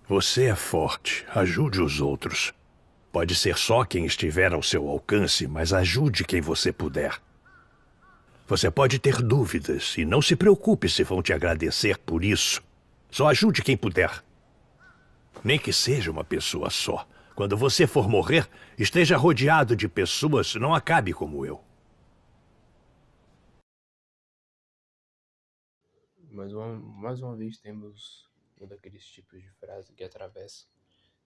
Você é forte. Ajude os outros. Pode ser só quem estiver ao seu alcance, mas ajude quem você puder. Você pode ter dúvidas e não se preocupe se vão te agradecer por isso. Só ajude quem puder. Nem que seja uma pessoa só. Quando você for morrer, esteja rodeado de pessoas, não acabe como eu. Mais uma vez temos um daqueles tipos de frase que atravessa,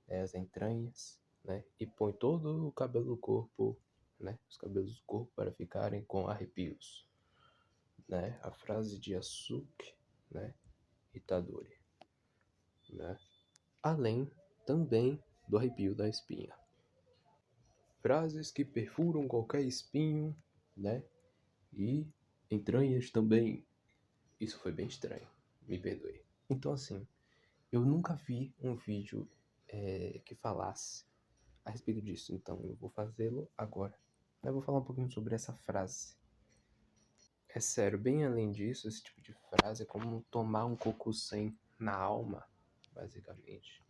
né, as entranhas, né, e põe todo o cabelo do corpo, né, os cabelos do corpo para ficarem com arrepios, né, a frase de Yasuke, né, Itadori, né, além também do arrepio da espinha. Frases que perfuram qualquer espinho, né, e entranhas também. Isso foi bem estranho, me perdoe. Então assim, eu nunca vi um vídeo que falasse a respeito disso, então eu vou fazê-lo agora. Eu vou falar um pouquinho sobre essa frase. É sério, bem além disso, esse tipo de frase é como tomar um Kokusen na alma, basicamente.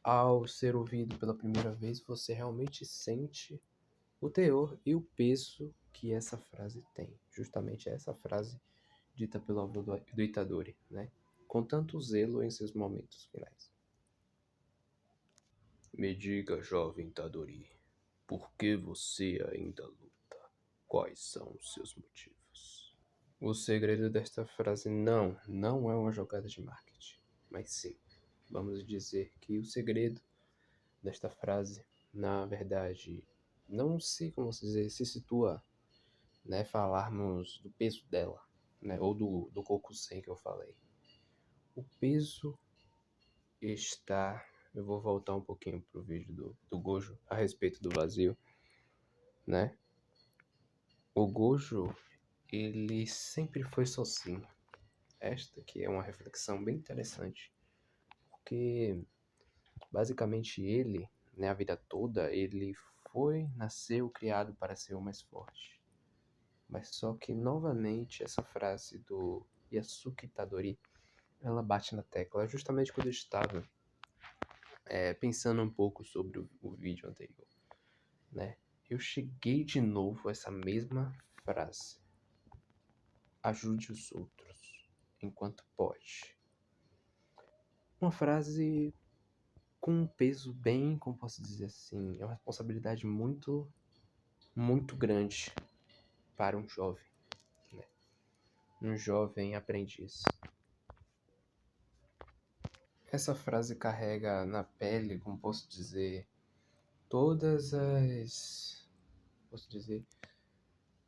Ao ser ouvido pela primeira vez, você realmente sente o teor e o peso que essa frase tem. Justamente essa frase dita pelo avô do Itadori, né? Com tanto zelo em seus momentos finais. Me diga, jovem Itadori, por que você ainda luta? Quais são os seus motivos? O segredo desta frase não é uma jogada de marketing, mas sim, vamos dizer que o segredo desta frase, na verdade, não sei como se dizer, se situa, né, falarmos do peso dela, né, ou do Kokusen que eu falei. O peso está. Eu vou voltar um pouquinho pro vídeo do Gojo a respeito do vazio, né? O Gojo, ele sempre foi sozinho. Esta que é uma reflexão bem interessante, porque basicamente ele, né, a vida toda, ele nasceu criado para ser o mais forte. Mas só que novamente essa frase do Yasuki Tadori, ela bate na tecla justamente quando eu estava pensando um pouco sobre o vídeo anterior, né? Eu cheguei de novo a essa mesma frase. Ajude os outros enquanto pode. Uma frase com um peso bem, como posso dizer assim, é uma responsabilidade muito, muito grande para um jovem, né? Um jovem aprendiz. Essa frase carrega na pele, como posso dizer, todas as, posso dizer,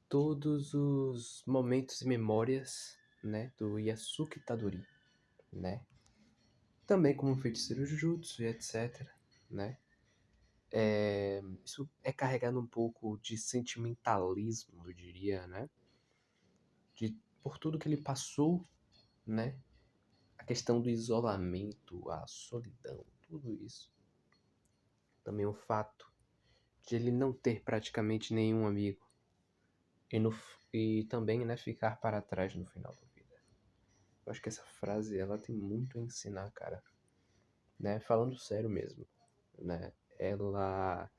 todos os momentos e memórias, né, do Yasuki Tadori, né? Também como feiticeiro Jujutsu e etc, né? Isso é carregado um pouco de sentimentalismo, eu diria, né? Por tudo que ele passou, né? A questão do isolamento, a solidão, tudo isso. Também o fato de ele não ter praticamente nenhum amigo. E também, né, ficar para trás no final da vida. Eu acho que essa frase, ela tem muito a ensinar, cara. Né? Falando sério mesmo, né? Ela,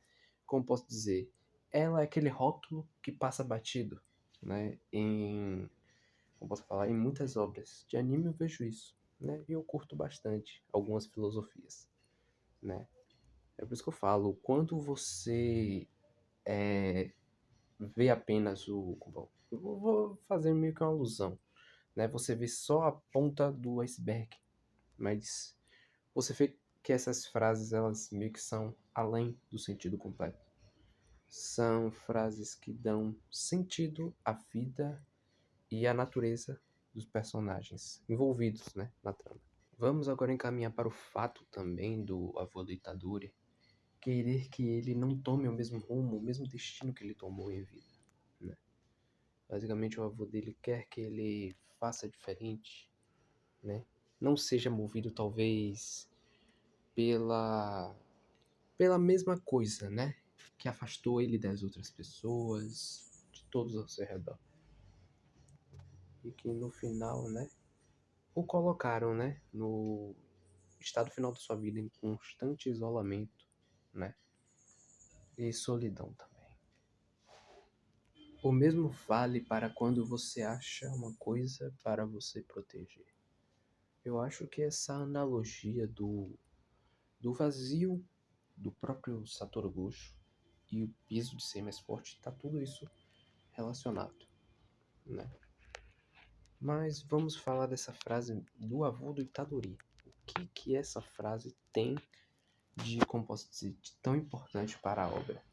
como posso dizer, ela é aquele rótulo que passa batido, né? Como posso falar, em muitas obras de anime eu vejo isso, né? E eu curto bastante algumas filosofias, né? É por isso que eu falo, quando você vê apenas o... Bom, eu vou fazer meio que uma alusão, né? Você vê só a ponta do iceberg, mas você vê que essas frases, elas meio que são além do sentido completo. São frases que dão sentido à vida e à natureza dos personagens envolvidos, né, na trama. Vamos agora encaminhar para o fato também do avô do Itadori querer que ele não tome o mesmo rumo, o mesmo destino que ele tomou em vida, né? Basicamente o avô dele quer que ele faça diferente, né? Não seja movido talvez pela pela mesma coisa, né? Que afastou ele das outras pessoas, de todos ao seu redor. E que no final, né? O colocaram, né? No estado final da sua vida em constante isolamento, né? E solidão também. O mesmo vale para quando você acha uma coisa para você proteger. Eu acho que essa analogia do vazio do próprio Satoru Gojo e o peso de ser mais forte, tá tudo isso relacionado, né? Mas vamos falar dessa frase do avô do Itadori. O que essa frase tem de, como posso dizer, de tão importante para a obra,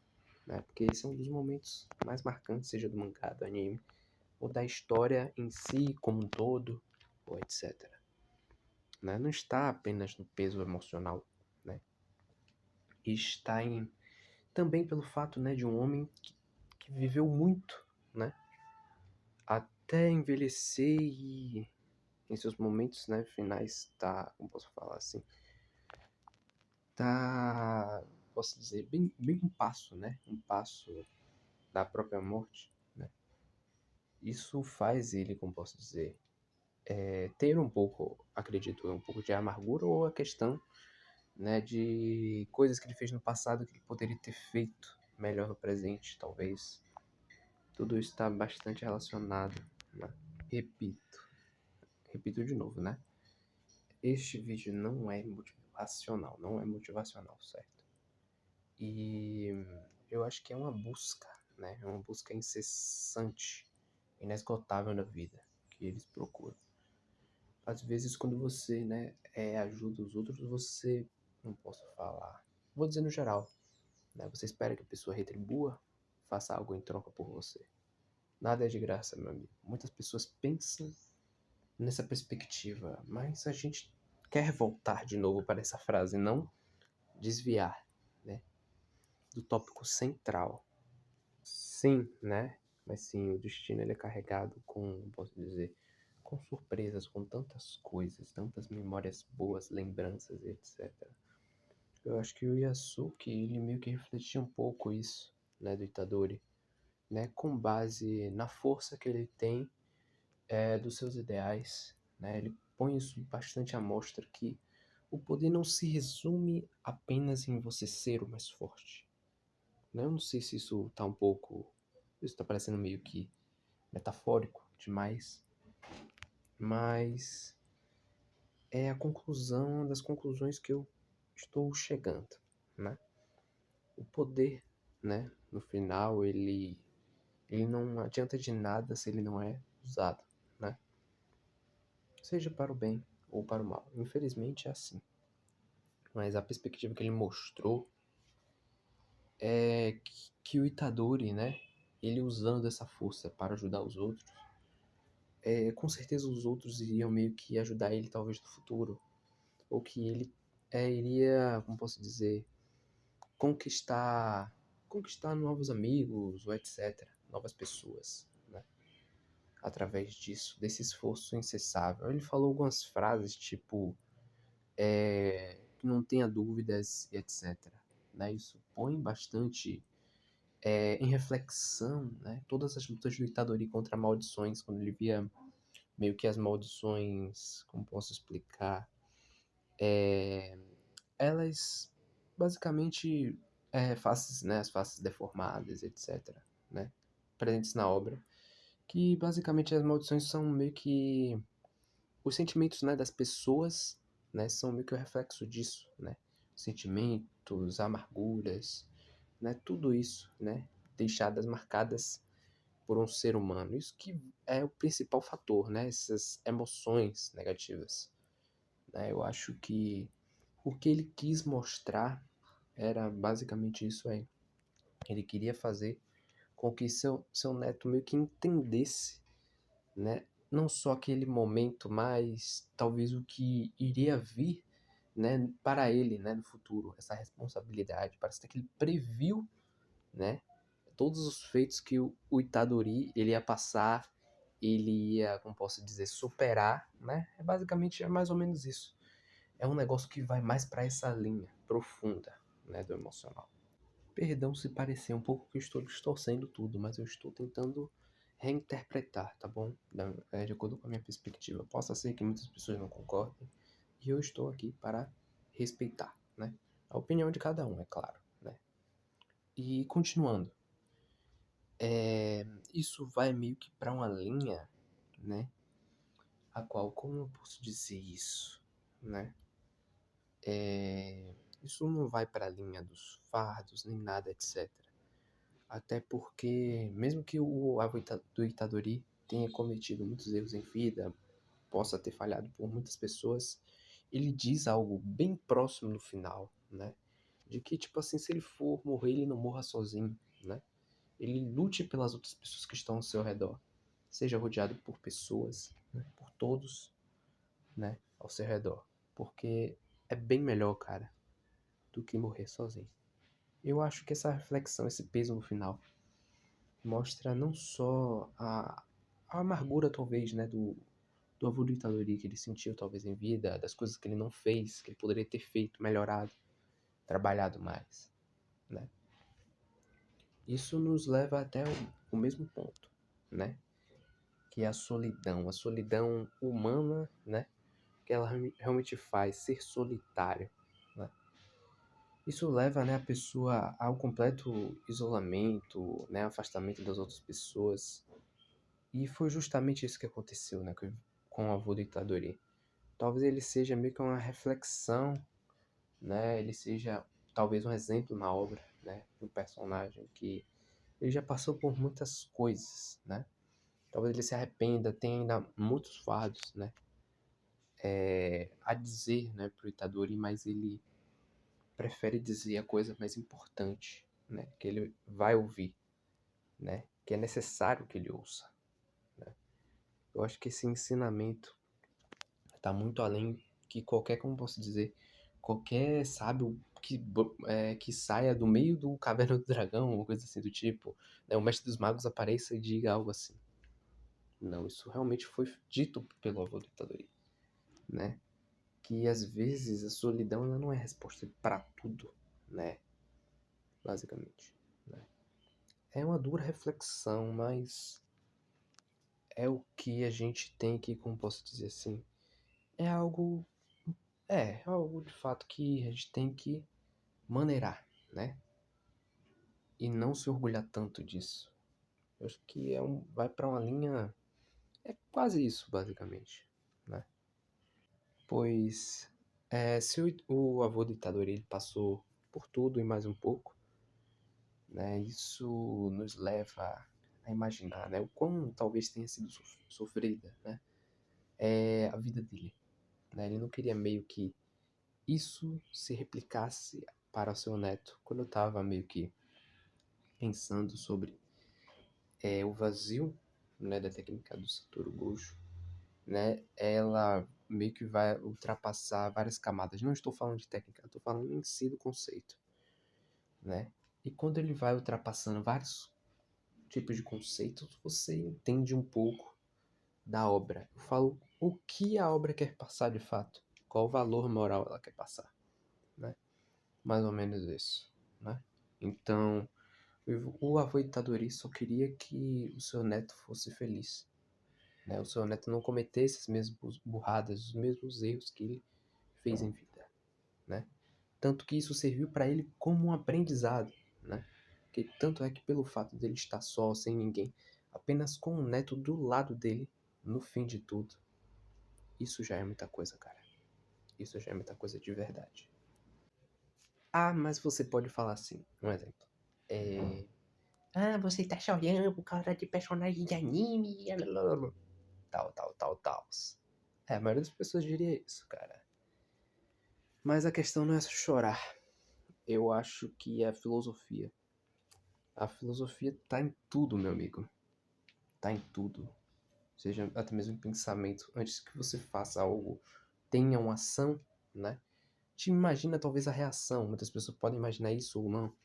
né? Porque esse é um dos momentos mais marcantes, seja do mangá, do anime, ou da história em si como um todo, ou etc. Né? Não está apenas no peso emocional, né? Está em também pelo fato, né, de um homem que viveu muito, né, até envelhecer e em seus momentos, né, finais tá, como posso falar assim, tá, posso dizer, bem um passo, né, um passo da própria morte, né. Isso faz ele, como posso dizer, ter um pouco, acredito eu, um pouco de amargura ou a questão, né, de coisas que ele fez no passado que ele poderia ter feito melhor no presente, talvez. Tudo isso está bastante relacionado, né? Repito de novo, né? Este vídeo não é motivacional, certo? E eu acho que é uma busca, né? É uma busca incessante, inesgotável na vida que eles procuram. Às vezes, quando você, né, ajuda os outros, você, não posso falar, vou dizer no geral, né? Você espera que a pessoa retribua, faça algo em troca por você. Nada é de graça, meu amigo. Muitas pessoas pensam nessa perspectiva, mas a gente quer voltar de novo para essa frase, não desviar, né, do tópico central. Sim, né? Mas sim, o destino ele é carregado com, posso dizer, com surpresas, com tantas coisas, tantas memórias boas, lembranças, etc. Eu acho que o Yasuki, ele meio que refletia um pouco isso, né, do Itadori, né, com base na força que ele tem dos seus ideais, né? Ele põe isso bastante à mostra que o poder não se resume apenas em você ser o mais forte, né? Eu não sei se isso tá um pouco, isso tá parecendo meio que metafórico demais, mas é a conclusão, uma das conclusões que eu estou chegando, né? O poder, né? No final ele não adianta de nada se ele não é usado, né? Seja para o bem ou para o mal. Infelizmente é assim. Mas a perspectiva que ele mostrou é que o Itadori, né, ele usando essa força para ajudar os outros, com certeza os outros iriam meio que ajudar ele talvez no futuro, ou que ele iria, como posso dizer, conquistar novos amigos, ou etc, novas pessoas, né, através disso, desse esforço incessável. Ele falou algumas frases tipo que não tenha dúvidas e etc. Né? Isso põe bastante em reflexão, né? Todas as lutas do Itadori contra maldições, quando ele via meio que as maldições, como posso explicar, elas basicamente faces, né? As faces deformadas, etc. Né? Presentes na obra, que basicamente as maldições são meio que os sentimentos, né, das pessoas, né, são meio que o reflexo disso, né? Sentimentos, amarguras, né, tudo isso, né, deixadas marcadas por um ser humano. Isso que é o principal fator, né, essas emoções negativas, né? Eu acho que o que ele quis mostrar era basicamente isso aí. Ele queria fazer com que seu neto meio que entendesse, né? Não só aquele momento, mas talvez o que iria vir, né, para ele, né, no futuro, essa responsabilidade. Parece que ele previu, né, todos os feitos que o Itadori ele ia passar, ele ia, como posso dizer, superar, né? É mais ou menos isso. É um negócio que vai mais para essa linha profunda, né, do emocional. Perdão se parecer um pouco que eu estou distorcendo tudo, mas eu estou tentando reinterpretar, tá bom? De acordo com a minha perspectiva. Possa ser que muitas pessoas não concordem, e eu estou aqui para respeitar, né? A opinião de cada um, é claro, né? E continuando, isso vai meio que para uma linha, né? A qual, como eu posso dizer isso, né? Isso não vai para a linha dos fardos nem nada, etc. Até porque, mesmo que o do Itadori tenha cometido muitos erros em vida, possa ter falhado por muitas pessoas, ele diz algo bem próximo no final, né? De que, tipo assim, se ele for morrer, ele não morra sozinho, né? Ele lute pelas outras pessoas que estão ao seu redor. Seja rodeado por pessoas, né? Por todos, né? Ao seu redor. Porque é bem melhor, cara, do que morrer sozinho. Eu acho que essa reflexão, esse peso no final, mostra não só a amargura, talvez, né? Do avô do Itadori que ele sentiu, talvez, em vida, das coisas que ele não fez, que ele poderia ter feito, melhorado, trabalhado mais, né? Isso nos leva até o mesmo ponto, né? Que é a solidão humana, né? Que ela realmente faz ser solitário, né? Isso leva, né, a pessoa ao completo isolamento, né, afastamento das outras pessoas. E foi justamente isso que aconteceu, né, com o avô do Itadori. Talvez ele seja meio que uma reflexão, né? Ele seja talvez um exemplo na obra, né, do personagem que ele já passou por muitas coisas, né? Talvez ele se arrependa, tenha ainda muitos fardos, né? A dizer, né, pro Itadori, mas ele prefere dizer a coisa mais importante, né? Que ele vai ouvir, né? Que é necessário que ele ouça, né? Eu acho que esse ensinamento tá muito além que qualquer, como posso dizer, qualquer sábio que saia do meio do Caverna do Dragão, ou coisa assim do tipo, né? O Mestre dos Magos apareça e diga algo assim. Não, isso realmente foi dito pelo avô do Itadori, né? Que às vezes a solidão ela não é resposta para tudo, né? Basicamente, né? É uma dura reflexão, mas é o que a gente tem que, como posso dizer assim, é algo, é algo de fato que a gente tem que maneirar, né? E não se orgulhar tanto disso. Eu acho que vai para uma linha, é quase isso, basicamente, né? Pois se o avô ditador ele passou por tudo e mais um pouco, né? Isso nos leva a imaginar, né? O quão talvez tenha sido sofrida, né? A vida dele, né? Ele não queria meio que isso se replicasse para o seu neto. Quando eu estava meio que pensando sobre o vazio, né, da técnica do Satoru Gojo, né? Ela meio que vai ultrapassar várias camadas. Não estou falando de técnica, estou falando em si do conceito, né? E quando ele vai ultrapassando vários tipos de conceitos, você entende um pouco da obra. Eu falo o que a obra quer passar de fato, qual o valor moral ela quer passar, né? Mais ou menos isso, né? Então, o avô Itadori só queria que o seu neto fosse feliz, né? O seu neto não cometesse as mesmas burradas, os mesmos erros que ele fez em vida, né? Tanto que isso serviu para ele como um aprendizado, né? Que tanto é que pelo fato dele estar só, sem ninguém, apenas com o neto do lado dele, no fim de tudo, isso já é muita coisa, cara. Isso já é muita coisa de verdade. Ah, mas você pode falar assim, um exemplo. Você tá chorando por causa de personagem de anime, tal. A maioria das pessoas diria isso, cara. Mas a questão não é só chorar. Eu acho que é a filosofia. A filosofia tá em tudo, meu amigo. Tá em tudo. Seja até mesmo em pensamento. Antes que você faça algo, tenha uma ação, né? Te imagina talvez a reação. Muitas pessoas podem imaginar isso ou não,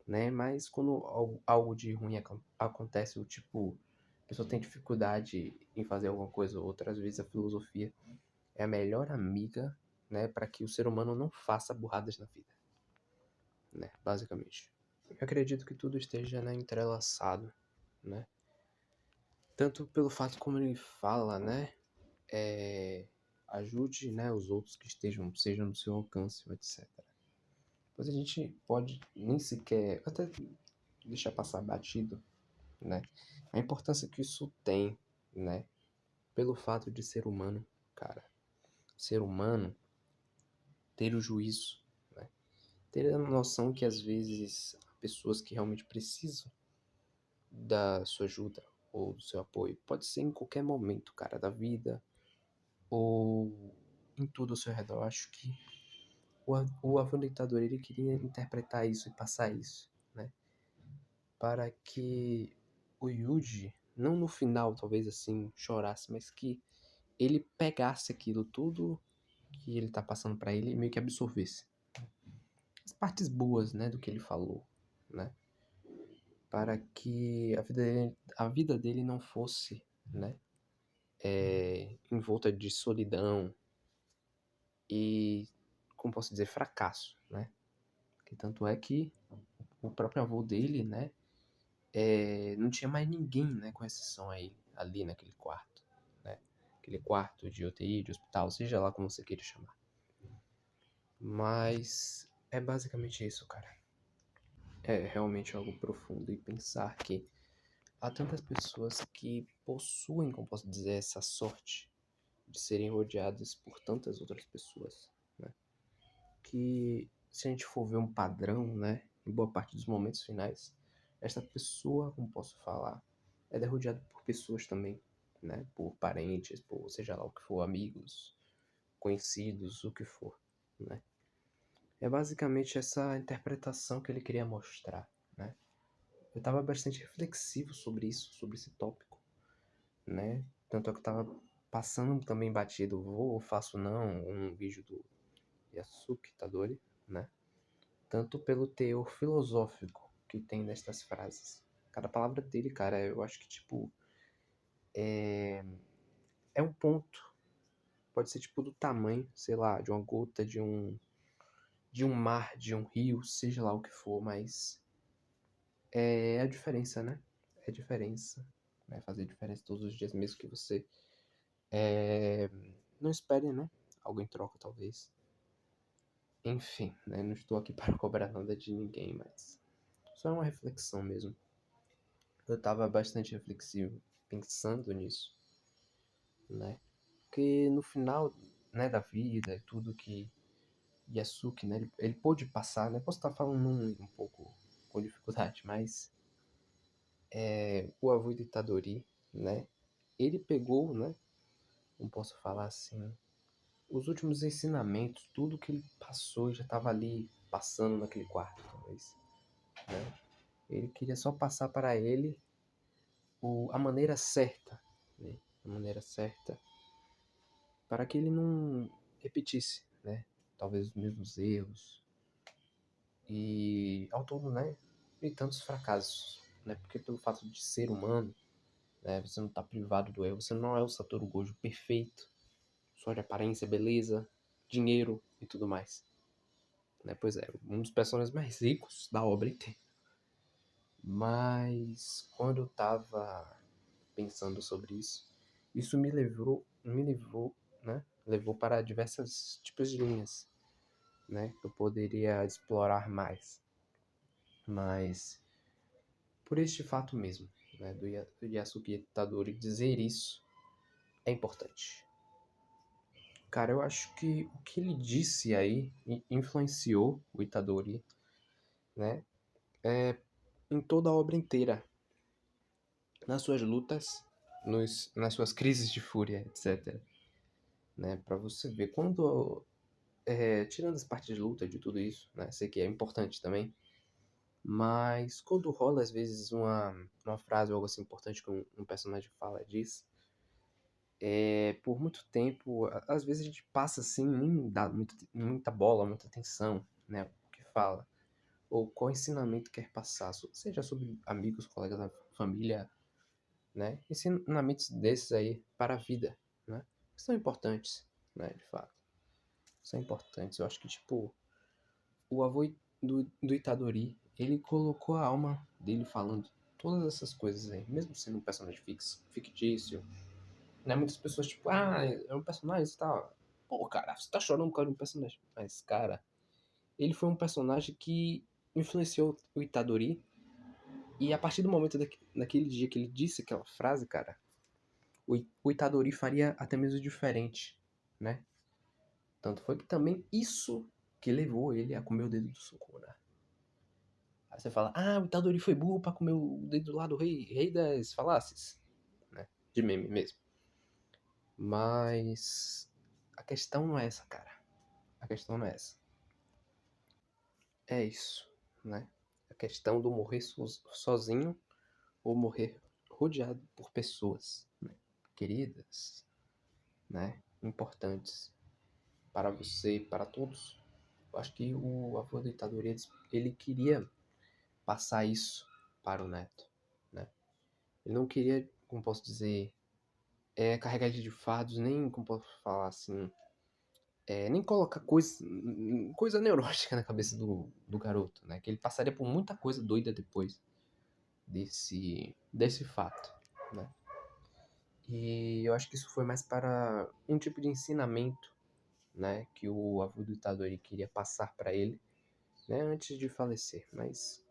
né? Mas quando algo de ruim acontece, o tipo, a pessoa tem dificuldade em fazer alguma coisa ou outra, às vezes a filosofia é a melhor amiga, né, para que o ser humano não faça burradas na vida, né? Basicamente. Eu acredito que tudo esteja, né, entrelaçado, né? Tanto pelo fato como ele fala, né? ajude, né, os outros que sejam no seu alcance, etc. Pois a gente pode nem sequer, até deixar passar batido, né, a importância que isso tem, né, pelo fato de ser humano, cara. Ser humano, ter o juízo, né, ter a noção que às vezes há pessoas que realmente precisam da sua ajuda ou do seu apoio. Pode ser em qualquer momento, cara, da vida ou em tudo ao seu redor. Eu acho que o aproveitador, ele queria interpretar isso e passar isso, né? Para que o Yuji, não no final, talvez assim, chorasse, mas que ele pegasse aquilo tudo que ele tá passando pra ele e meio que absorvesse. As partes boas, né, do que ele falou, né? Para que a vida dele não fosse, né, envolta de solidão e, como posso dizer, fracasso, né? Que tanto é que o próprio avô dele, né, não tinha mais ninguém, né, com exceção a ele, ali naquele quarto, né? Aquele quarto de UTI, de hospital, seja lá como você queira chamar. Mas é basicamente isso, cara. É realmente algo profundo e pensar que há tantas pessoas que possuem, como posso dizer, essa sorte de serem rodeadas por tantas outras pessoas, né? Que se a gente for ver um padrão, né, em boa parte dos momentos finais, esta pessoa, como posso falar, é rodeada por pessoas também, né, por parentes, por seja lá o que for, amigos, conhecidos, o que for, né. É basicamente essa interpretação que ele queria mostrar, né. Eu estava bastante reflexivo sobre isso, sobre esse tópico, né, tanto é que eu estava passando também batido, vou ou faço não, um vídeo do Yasuki Tadori, né, tanto pelo teor filosófico que tem nestas frases. Cada palavra dele, cara, eu acho que, tipo, é um ponto. Pode ser, tipo, do tamanho, sei lá, de uma gota, de um mar, de um rio, seja lá o que for, mas é a diferença, né? É a diferença. Vai fazer diferença todos os dias, mesmo que você não espere, né? Algo em troca, talvez. Enfim, né? Não estou aqui para cobrar nada de ninguém, mas só é uma reflexão mesmo. Eu tava bastante reflexivo, pensando nisso, né? Porque no final, né, da vida, tudo que Yasuki, né, ele pôde passar, né? Posso estar falando um pouco com dificuldade, mas o avô de Itadori, né? Ele pegou, né? Não posso falar assim, os últimos ensinamentos, tudo que ele passou já estava ali passando naquele quarto, talvez, né? Ele queria só passar para ele a maneira certa, né? A maneira certa para que ele não repetisse, né? Talvez os mesmos erros e ao todo, né? E tantos fracassos, né? Porque pelo fato de ser humano, né? Você não está privado do erro, você não é o Satoru Gojo perfeito, só de aparência, beleza, dinheiro e tudo mais, né? Pois é, um dos personagens mais ricos da obra inteira. Mas quando eu tava pensando sobre isso me levou, né? Levou para diversos tipos de linhas, né? Que eu poderia explorar mais. Mas por este fato mesmo, né? Do Yasuki Tadori dizer isso é importante. Cara, eu acho que o que ele disse aí influenciou o Itadori, né? Em toda a obra inteira. Nas suas lutas, nas suas crises de fúria, etc. Né? Pra você ver, quando tirando as partes de luta de tudo isso, né? Sei que é importante também. Mas quando rola, às vezes, uma frase ou algo assim importante que um personagem fala diz, por muito tempo, às vezes a gente passa assim, nem dá muita bola, muita atenção, né? O que fala. Ou qual ensinamento quer passar, seja sobre amigos, colegas da família, né? Ensinamentos desses aí para a vida, né? São importantes, né? De fato. São importantes. Eu acho que, tipo, o avô do Itadori, ele colocou a alma dele falando todas essas coisas aí, mesmo sendo um personagem fictício, né? Muitas pessoas, tipo, ah, é um personagem e tal. Pô, cara, você tá chorando por causa de um personagem. Mas, cara, ele foi um personagem que influenciou o Itadori. E a partir do momento daquele dia que ele disse aquela frase, cara, o Itadori faria até mesmo diferente, né? Tanto foi que também isso que levou ele a comer o dedo do Sukuna. Aí você fala, ah, o Itadori foi burro pra comer o dedo lá do rei das falácias, né? De meme mesmo. Mas a questão não é essa, cara. A questão não é essa. É isso, né? A questão do morrer sozinho ou morrer rodeado por pessoas, né? Queridas, né? Importantes para você e para todos. Eu acho que o avô do Itadori, ele queria passar isso para o neto, né? Ele não queria, como posso dizer, carregar ele de fardos, nem, como posso falar assim, nem colocar coisa neurótica na cabeça do garoto, né? Que ele passaria por muita coisa doida depois desse fato, né? E eu acho que isso foi mais para um tipo de ensinamento, né? Que o avô do Itadori queria passar para ele, né? Antes de falecer. Mas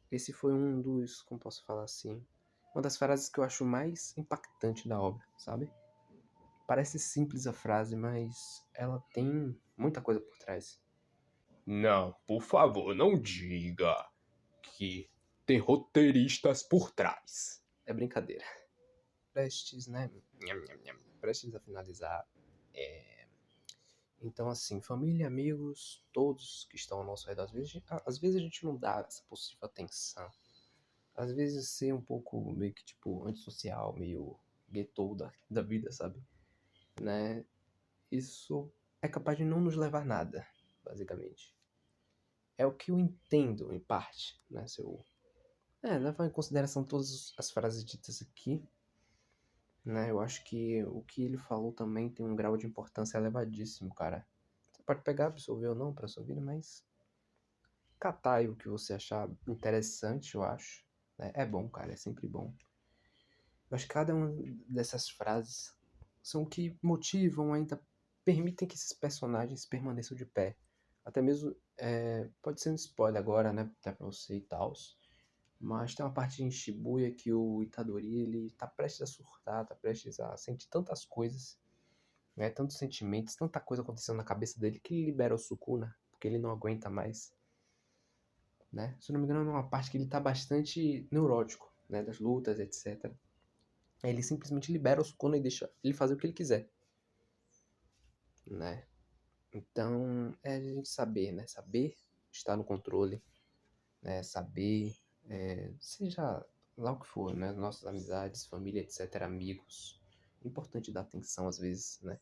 esse foi um dos, como posso falar assim, uma das frases que eu acho mais impactante da obra, sabe? Parece simples a frase, mas ela tem muita coisa por trás. Não, por favor, não diga que tem roteiristas por trás. É brincadeira. Prestes, né? Prestes a finalizar. Então, assim, família, amigos, todos que estão ao nosso redor. Às vezes a gente não dá essa possível atenção. Às vezes ser um pouco meio que, tipo, antissocial, meio guetou da vida, sabe? Né? Isso é capaz de não nos levar a nada, basicamente. É o que eu entendo, em parte, né? Se eu levar em consideração todas as frases ditas aqui, né? Eu acho que o que ele falou também tem um grau de importância elevadíssimo, cara. Você pode pegar, absorver ou não pra sua vida, mas catar aí o que você achar interessante, eu acho. Né? É bom, cara, é sempre bom. Eu acho que cada uma dessas frases são o que motivam, ainda permitem que esses personagens permaneçam de pé. Até mesmo, pode ser um spoiler agora, né, até pra você e tal. Mas tem uma parte em Shibuya que o Itadori, ele tá prestes a surtar, tá prestes a sentir tantas coisas, né, tantos sentimentos, tanta coisa acontecendo na cabeça dele, que ele libera o Sukuna, porque ele não aguenta mais, né. Se eu não me engano, é uma parte que ele tá bastante neurótico, né, das lutas, etc. Aí ele simplesmente libera o Sukuna e deixa ele fazer o que ele quiser, né. Então, é a gente saber, né, saber estar no controle, né, saber, seja lá o que for, né, nossas amizades, família, etc, amigos, é importante dar atenção às vezes, né,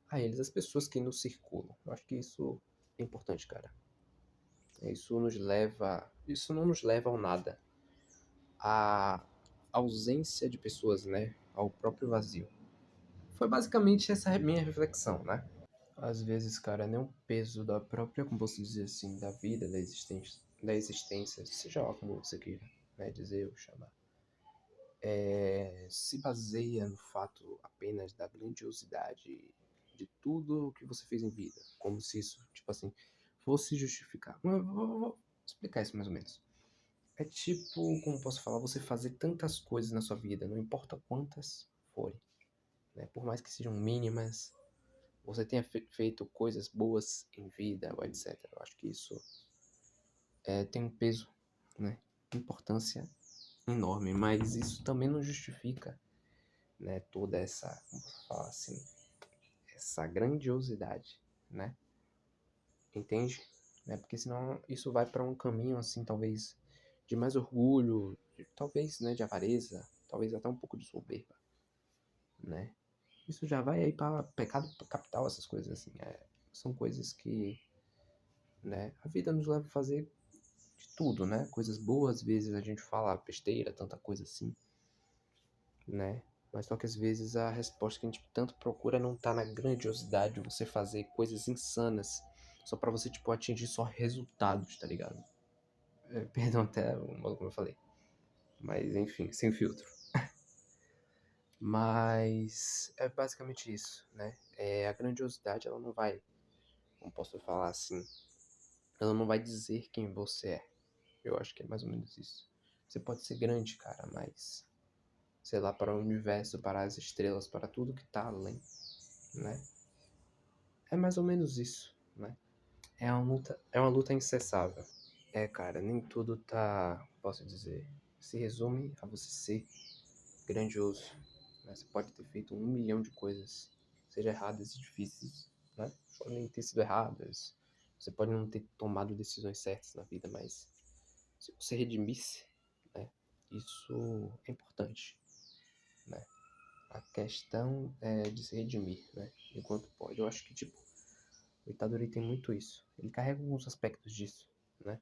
a eles, as pessoas que nos circulam. Eu acho que isso é importante, cara. Isso não nos leva ao nada. A ausência de pessoas, né, ao próprio vazio. Foi basicamente essa minha reflexão, né? Às vezes, cara, nem o peso da própria, como posso dizer assim, da vida, da existência, seja lá como você queira, né, dizer ou chamar, se baseia no fato apenas da grandiosidade de tudo o que você fez em vida. Como se isso, tipo assim, fosse justificar. Vou explicar isso mais ou menos. É tipo, como posso falar, você fazer tantas coisas na sua vida, não importa quantas forem, né? Por mais que sejam mínimas, você tenha feito coisas boas em vida, ou etc. Eu acho que isso tem um peso, né? Importância enorme, mas isso também não justifica, né, toda essa, como posso falar assim, essa grandiosidade, né? Entende? Né? Porque senão isso vai para um caminho assim, talvez de mais orgulho, talvez, né, de avareza, talvez até um pouco de soberba, né? Isso já vai aí para pecado capital, essas coisas assim. São coisas que, né, a vida nos leva a fazer de tudo, né? Coisas boas, às vezes a gente fala besteira, tanta coisa assim, né? Mas só que às vezes a resposta que a gente tanto procura não tá na grandiosidade de você fazer coisas insanas só pra você, tipo, atingir só resultados, tá ligado? Perdão até o modo como eu falei. Mas enfim, sem filtro. Mas é basicamente isso, né? A grandiosidade, ela não vai, como posso falar assim, ela não vai dizer quem você é. Eu acho que é mais ou menos isso. Você pode ser grande, cara, mas, sei lá, para o universo, para as estrelas, para tudo que tá além, né? É mais ou menos isso, né? É uma luta incessável. Cara, nem tudo tá, posso dizer, se resume a você ser grandioso, né? Você pode ter feito 1 milhão de coisas, seja erradas e difíceis, né? Podem ter sido erradas, você pode não ter tomado decisões certas na vida, mas se você redimisse, né? Isso é importante, né? A questão é de se redimir, né? Enquanto pode. Eu acho que, tipo, o Itadori tem muito isso. Ele carrega alguns aspectos disso, né?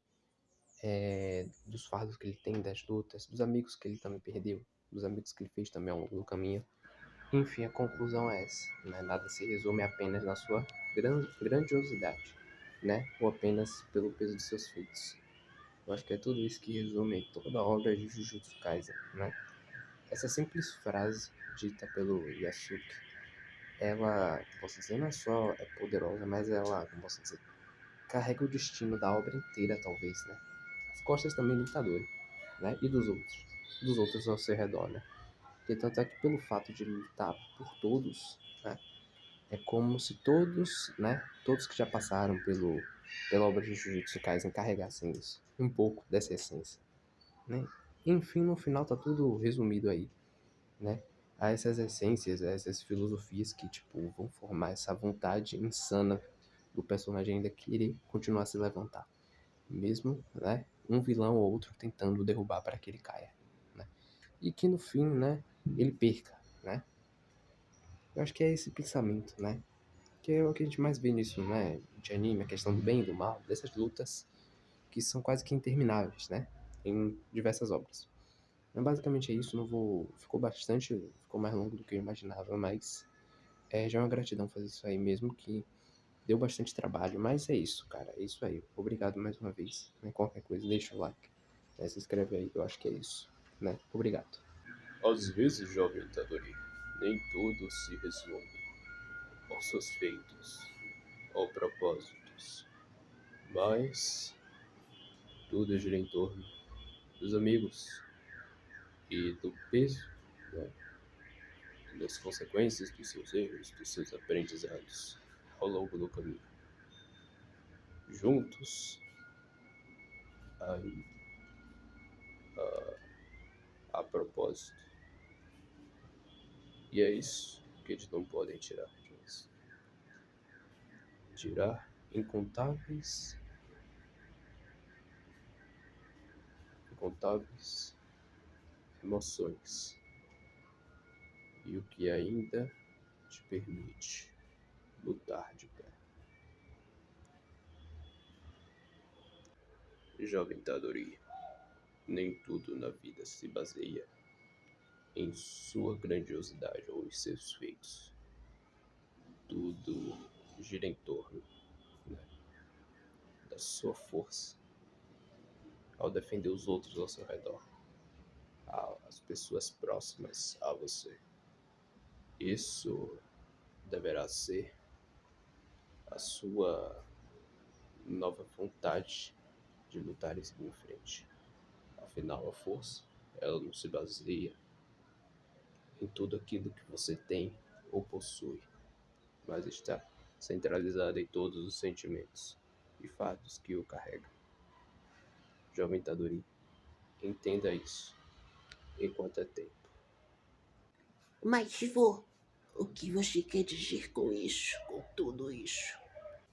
Dos fardos que ele tem, das lutas, dos amigos que ele também perdeu, dos amigos que ele fez também ao longo do caminho. Enfim, a conclusão é essa, né? Nada se resume apenas na sua grandiosidade, né? Ou apenas pelo peso de seus feitos. Eu acho que é tudo isso que resume toda a obra de Jujutsu Kaisen, né? Essa simples frase dita pelo Yasuke, ela, posso dizer, não é só poderosa, mas ela, como posso dizer, carrega o destino da obra inteira, talvez, né? As costas também do Itadori, né? E dos outros ao seu redor, né? Porque tanto é que pelo fato de ele lutar por todos, né? É como se todos, né? Todos que já passaram pela obra de Jujutsu Kaisen carregassem isso, um pouco dessa essência, né? Enfim, no final tá tudo resumido aí, né? A essas essências, a essas filosofias que, tipo, vão formar essa vontade insana do personagem ainda querer continuar a se levantar. Mesmo, né, um vilão ou outro tentando derrubar para que ele caia, né? E que no fim, né, ele perca, né? Eu acho que é esse pensamento, né? Que é o que a gente mais vê nisso, né? De anime, a questão do bem e do mal, dessas lutas que são quase que intermináveis, né? Em diversas obras. Então, basicamente é isso, não vou... Ficou mais longo do que eu imaginava, mas já é uma gratidão fazer isso aí mesmo, que deu bastante trabalho, mas é isso, cara, é isso aí. Obrigado mais uma vez, né? Qualquer coisa, deixa o like, né? Se inscreve aí, eu acho que é isso, né? Obrigado. Às vezes, jovem Itadori, nem tudo se resume aos seus feitos ou propósitos, mas tudo gira em torno dos amigos e do peso, né, das consequências dos seus erros, dos seus aprendizados ao longo do caminho. Juntos, aí, a propósito. E é isso que eles não podem tirar de nós. Tirar incontáveis emoções. E o que ainda te permite lutar de pé. Jovem Tadori, nem tudo na vida se baseia em sua grandiosidade ou em seus feitos. Tudo gira em torno, né, da sua força ao defender os outros ao seu redor, as pessoas próximas a você. Isso deverá ser a sua nova vontade de lutar e seguir em frente. Afinal, a força, ela não se baseia em tudo aquilo que você tem ou possui, mas está centralizada em todos os sentimentos e fatos que o carregam. Jovem Tadori, entenda isso enquanto é tempo. Mas, vô, o que você quer dizer com isso, com tudo isso?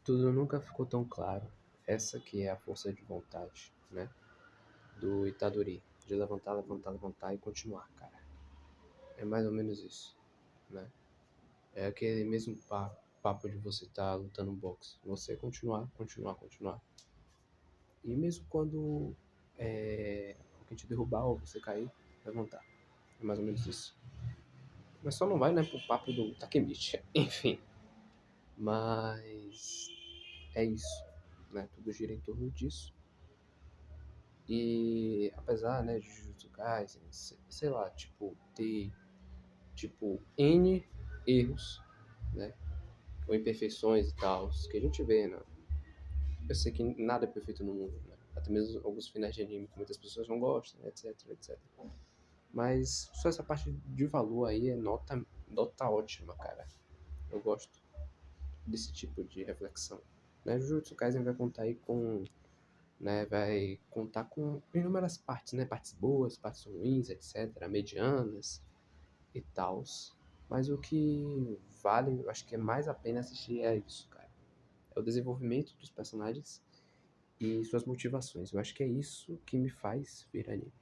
Tudo nunca ficou tão claro. Essa que é a força de vontade, né? Do Itadori. De levantar, levantar, levantar e continuar, cara. É mais ou menos isso, né? É aquele mesmo papo de você estar lutando boxe. Você continuar, continuar, continuar. E mesmo quando alguém te derrubar ou você cair, levantar. É mais ou menos isso. Mas só não vai, né, pro papo do Takemichi. Enfim. Mas é isso, né? Tudo gira em torno disso. E apesar, né, de Jujutsu Kaisen, sei lá, tipo, ter tipo, N erros, né? Ou imperfeições e tal, que a gente vê, né? Eu sei que nada é perfeito no mundo, né? Até mesmo alguns finais de anime que muitas pessoas não gostam, etc, etc. Mas só essa parte de valor aí é nota ótima, cara. Eu gosto desse tipo de reflexão. Né? Jujutsu Kaisen vai contar aí com, né, vai contar com inúmeras partes, né? Partes boas, partes ruins, etc, medianas e tals. Mas o que vale, eu acho que é mais a pena assistir é isso, cara. É o desenvolvimento dos personagens e suas motivações. Eu acho que é isso que me faz ver anime.